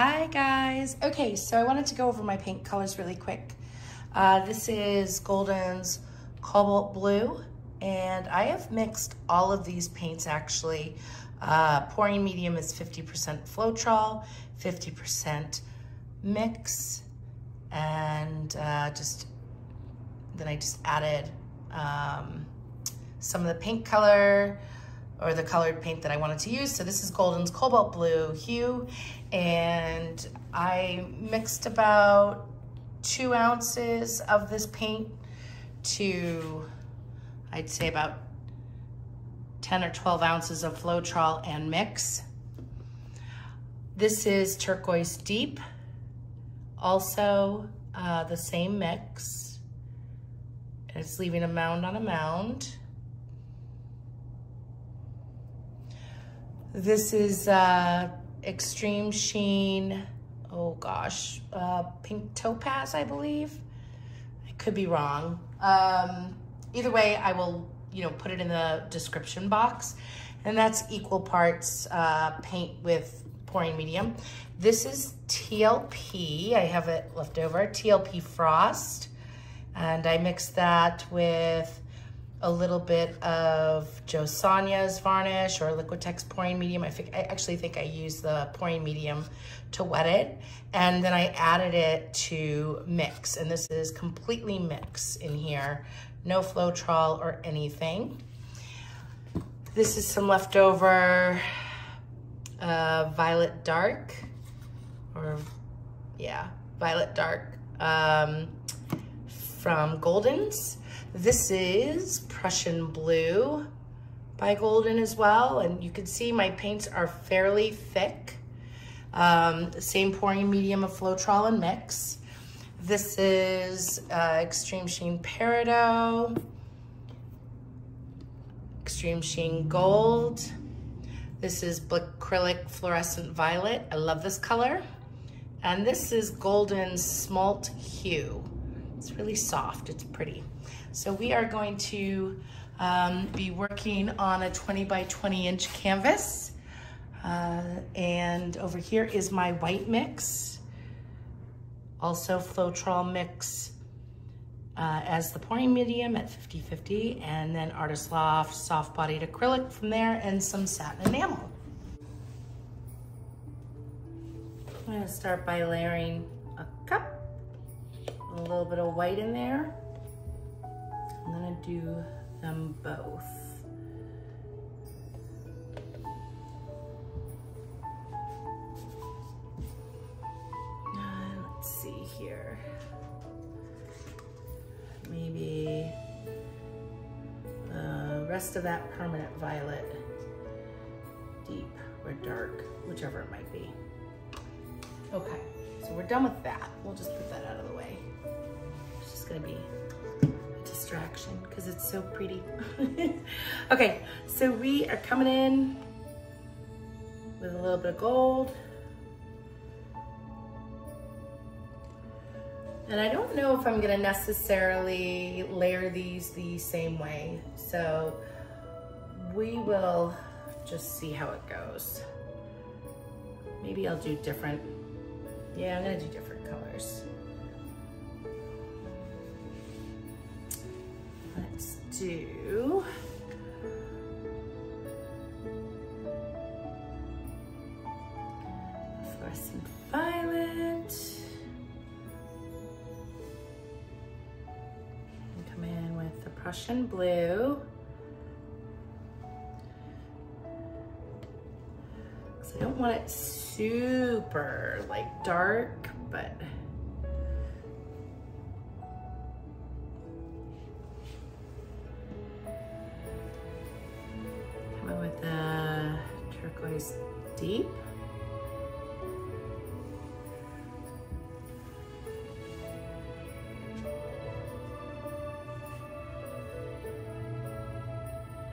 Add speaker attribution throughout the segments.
Speaker 1: Hi guys. Okay, so I wanted to go over my paint colors really quick. This is Golden's Cobalt Blue, and I have mixed all of these paints actually. Pouring medium is 50% Floetrol, 50% mix, and then I just added some of the paint color or the colored paint that I wanted to use. So this is Golden's Cobalt Blue hue, and I mixed about 2 ounces of this paint to, I'd say about 10 or 12 ounces of Floetrol and mix. This is Turquois Deep, also the same mix, and it's leaving a mound on a mound. This is Extreme Sheen, oh gosh, Pink Topaz, I believe. I could be wrong. Either way, I will, put it in the description box. And that's equal parts paint with pouring medium. This is TLP, I have it left over, TLP Frost. And I mixed that with a little bit of Joe Sonya's varnish or Liquitex pouring medium. I actually think I used the pouring medium to wet it. And then I added it to mix. And this is completely mix in here. No Floetrol or anything. This is some leftover Violet Dark, Violet Dark from Golden's. This is Prussian Blue by Golden as well, and you can see my paints are fairly thick. Same pouring medium of Floetrol and mix. This is Extreme Sheen Peridot, Extreme Sheen Gold. This is Blickrylic Fluorescent Violet. I love this color. And this is Golden's Smalt Hue. It's really soft, it's pretty. So we are going to be working on a 20 by 20 inch canvas. And over here is my white mix. Also Floetrol mix as the pouring medium at 50-50, and then Artist Loft soft bodied acrylic from there, and some satin enamel. I'm gonna start by layering a cup, a little bit of white in there. I'm gonna do them both. Let's see here. Maybe the rest of that permanent violet, deep or dark, whichever it might be. Okay, so we're done with that. We'll just put that out of the way. It's just gonna be distraction because it's so pretty. Okay, so we are coming in with a little bit of gold. And I don't know if I'm gonna necessarily layer these the same way. So we will just see how it goes. Maybe I'll do different. Yeah, I'm gonna do different colors. Let's do fluorescent violet. And come in with the Prussian blue. Because I don't want it super like dark, but with the Turquois Deep.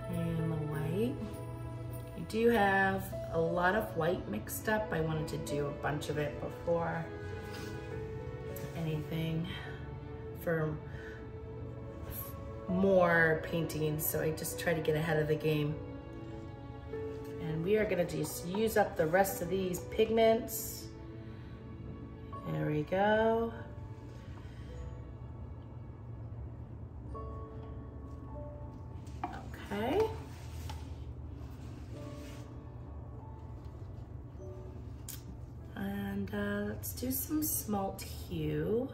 Speaker 1: And the white. You do have a lot of white mixed up. I wanted to do a bunch of it before anything for more paintings, so I just try to get ahead of the game. And we are gonna just use up the rest of these pigments There we go. Okay. And let's do some smalt hue.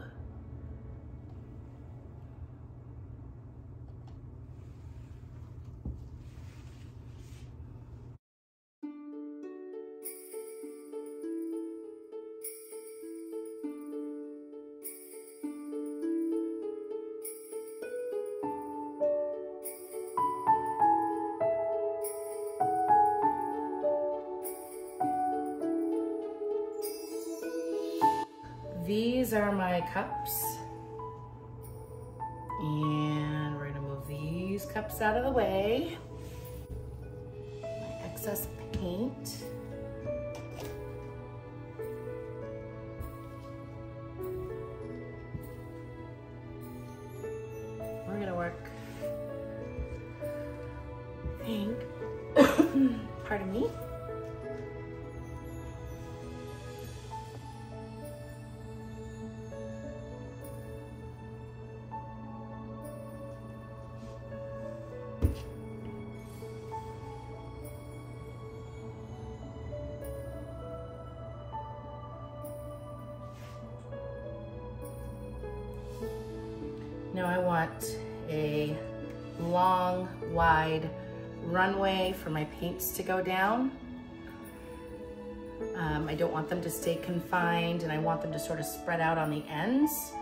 Speaker 1: These are my cups, and we're gonna move these cups out of the way. My excess paint. We're gonna work pink, pardon me. Now I want a long, wide runway for my paints to go down. I don't want them to stay confined, and I want them to sort of spread out on the ends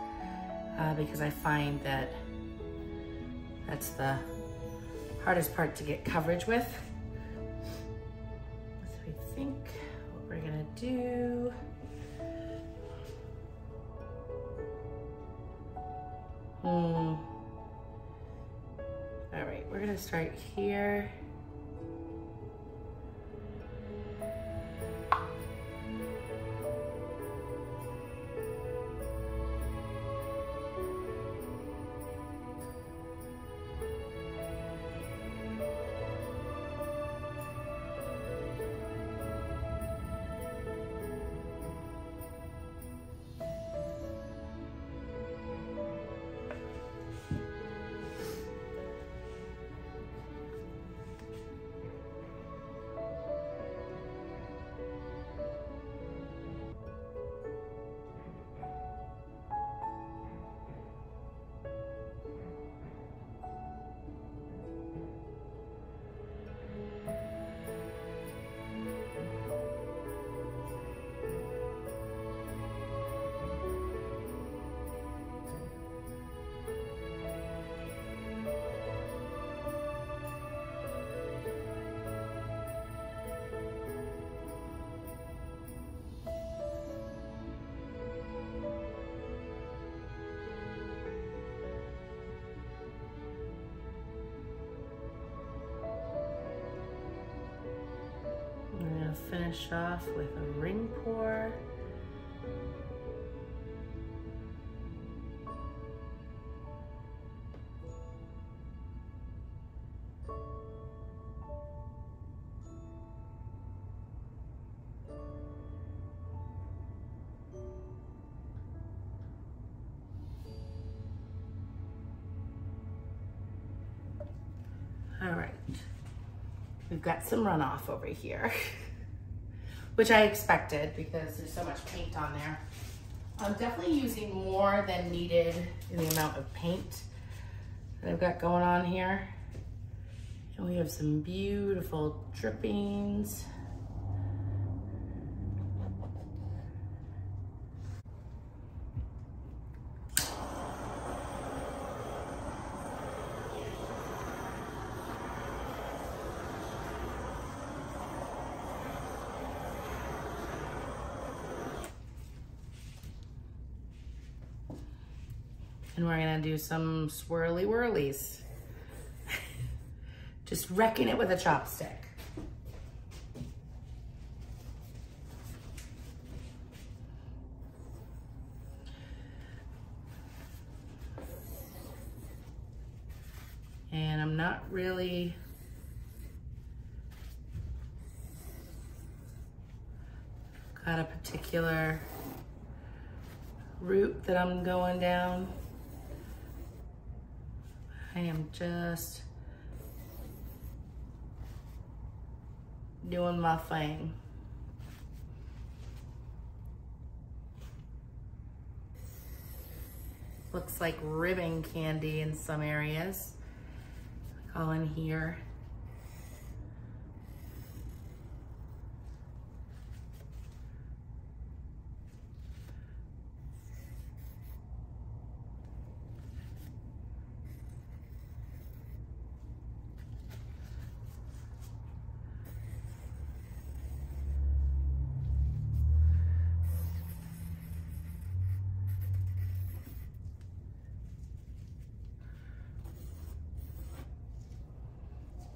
Speaker 1: because I find that that's the hardest part to get coverage with. So I think what we're gonna do, all right, we're gonna start here. Finish off with a ring pour. All right, we've got some runoff over here. Which I expected because there's so much paint on there. I'm definitely using more than needed in the amount of paint that I've got going on here. And we have some beautiful drippings. And we're gonna do some swirly whirlies. Just wrecking it with a chopstick. And I'm not really got a particular route that I'm going down. I am just doing my thing. Looks like ribbon candy in some areas. All in here.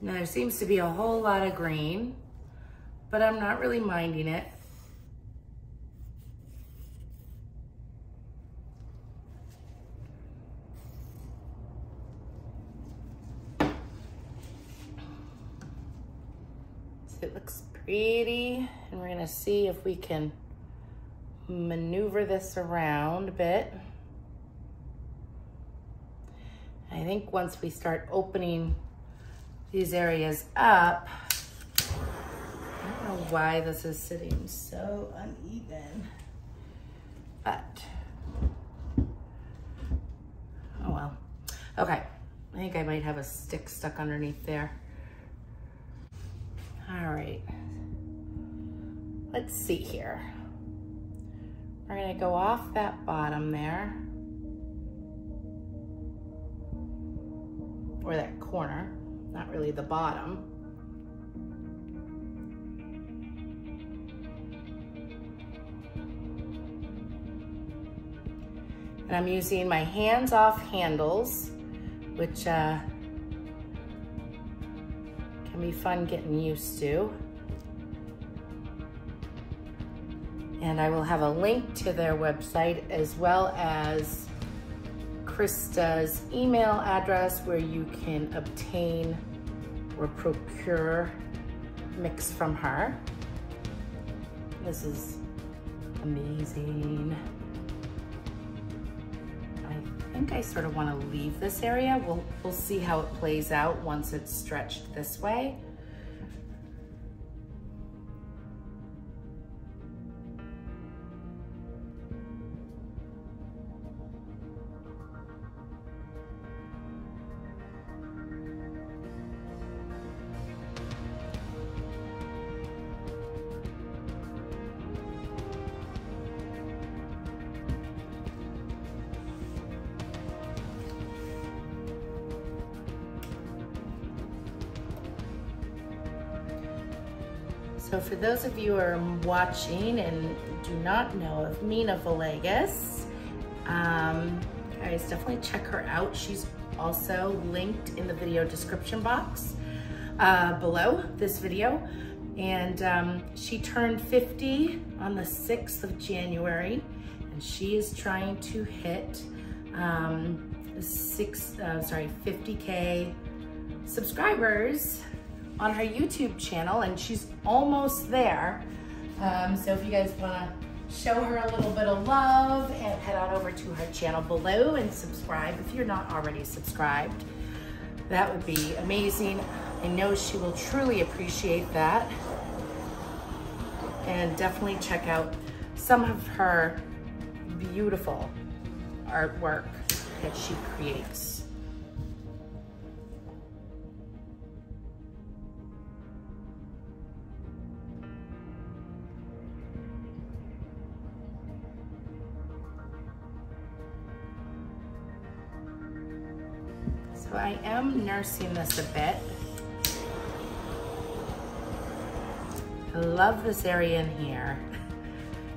Speaker 1: Now there seems to be a whole lot of green, but I'm not really minding it. So it looks pretty, and we're gonna see if we can maneuver this around a bit. I think once we start opening these areas up, I don't know why this is sitting so uneven, but oh well. Okay, I think I might have a stick stuck underneath there. All right, let's see here. We're gonna go off that bottom there, or that corner. Not really the bottom. And I'm using my hands-off handles, which can be fun getting used to. And I will have a link to their website as well as Krista's email address where you can obtain or procure mix from her. This is amazing. I think I sort of want to leave this area. We'll see how it plays out once it's stretched this way. So for those of you who are watching and do not know of Mina Villegas, guys, definitely check her out. She's also linked in the video description box below this video. And she turned 50 on the 6th of January, and she is trying to hit 50K subscribers on her YouTube channel, and she's almost there. So if you guys wanna show her a little bit of love and head on over to her channel below and subscribe if you're not already subscribed, that would be amazing. I know she will truly appreciate that. And definitely check out some of her beautiful artwork that she creates. So I am nursing this a bit. I love this area in here.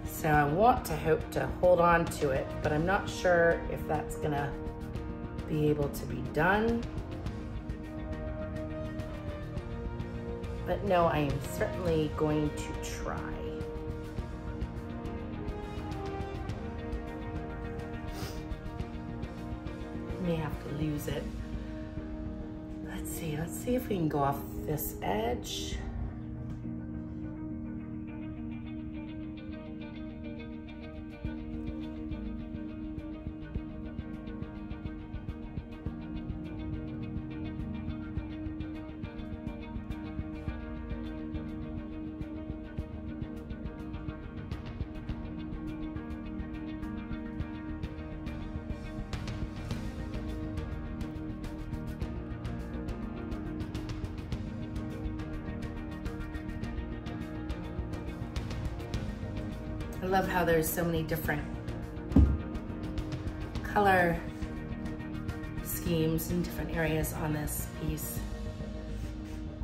Speaker 1: So I want to hope to hold on to it, but I'm not sure if that's gonna be able to be done. But no, I am certainly going to try. May have to lose it. Let's see if we can go off this edge. I love how there's so many different color schemes in different areas on this piece.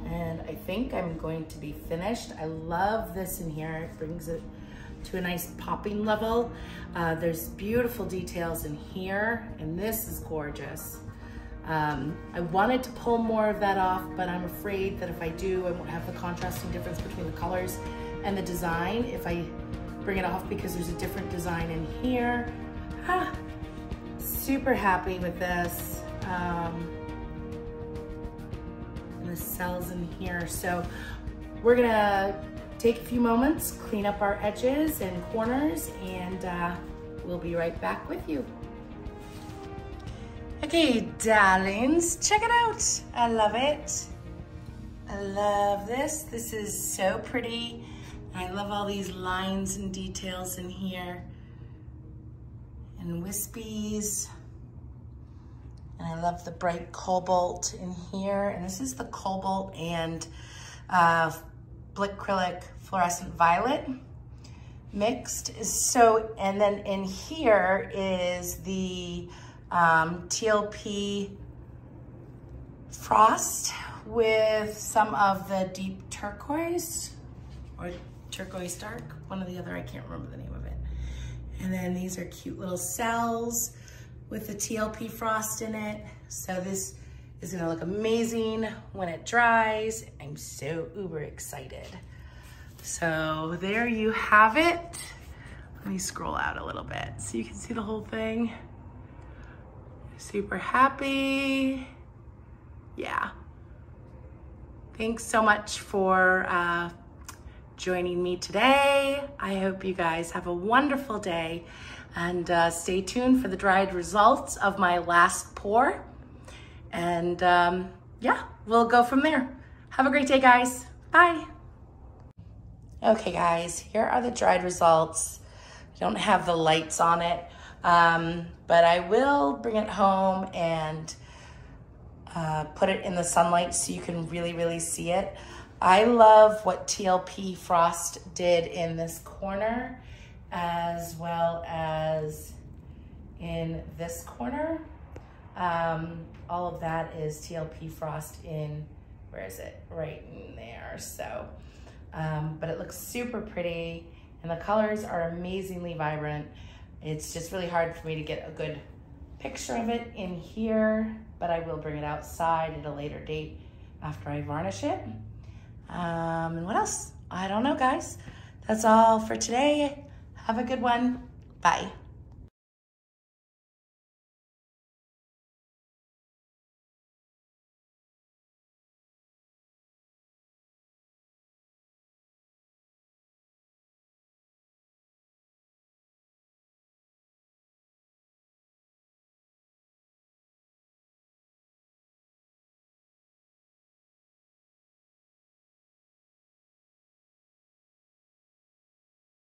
Speaker 1: And I think I'm going to be finished. I love this in here. It brings it to a nice popping level. There's beautiful details in here, and this is gorgeous. I wanted to pull more of that off, but I'm afraid that if I do, I won't have the contrasting difference between the colors and the design if I bring it off, because there's a different design in here. Super happy with this. And the cells in here. So we're gonna take a few moments, clean up our edges and corners, and we'll be right back with you. Okay, darlings, check it out. I love it. I love this. This is so pretty. I love all these lines and details in here and wispies. And I love the bright cobalt in here. And this is the cobalt and Blickrylic Fluorescent Violet mixed. And then in here is the TLP Frost with some of the deep turquoise or turquoise dark, one or the other, I can't remember the name of it. And then these are cute little cells with the TLP Frost in it. So this is gonna look amazing when it dries. I'm so uber excited. So there you have it. Let me scroll out a little bit so you can see the whole thing. Super happy. Yeah. Thanks so much for joining me today. I hope you guys have a wonderful day, and stay tuned for the dried results of my last pour. And yeah, we'll go from there. Have a great day, guys. Bye. Okay, guys, here are the dried results. I don't have the lights on it, but I will bring it home and put it in the sunlight so you can really see it. I love what TLP Frost did in this corner, as well as in this corner. All of that is TLP Frost in, where is it? Right in there. So, but it looks super pretty, and the colors are amazingly vibrant. It's just really hard for me to get a good picture of it in here, but I will bring it outside at a later date after I varnish it. And what else? I don't know, guys. That's all for today. Have a good one. Bye.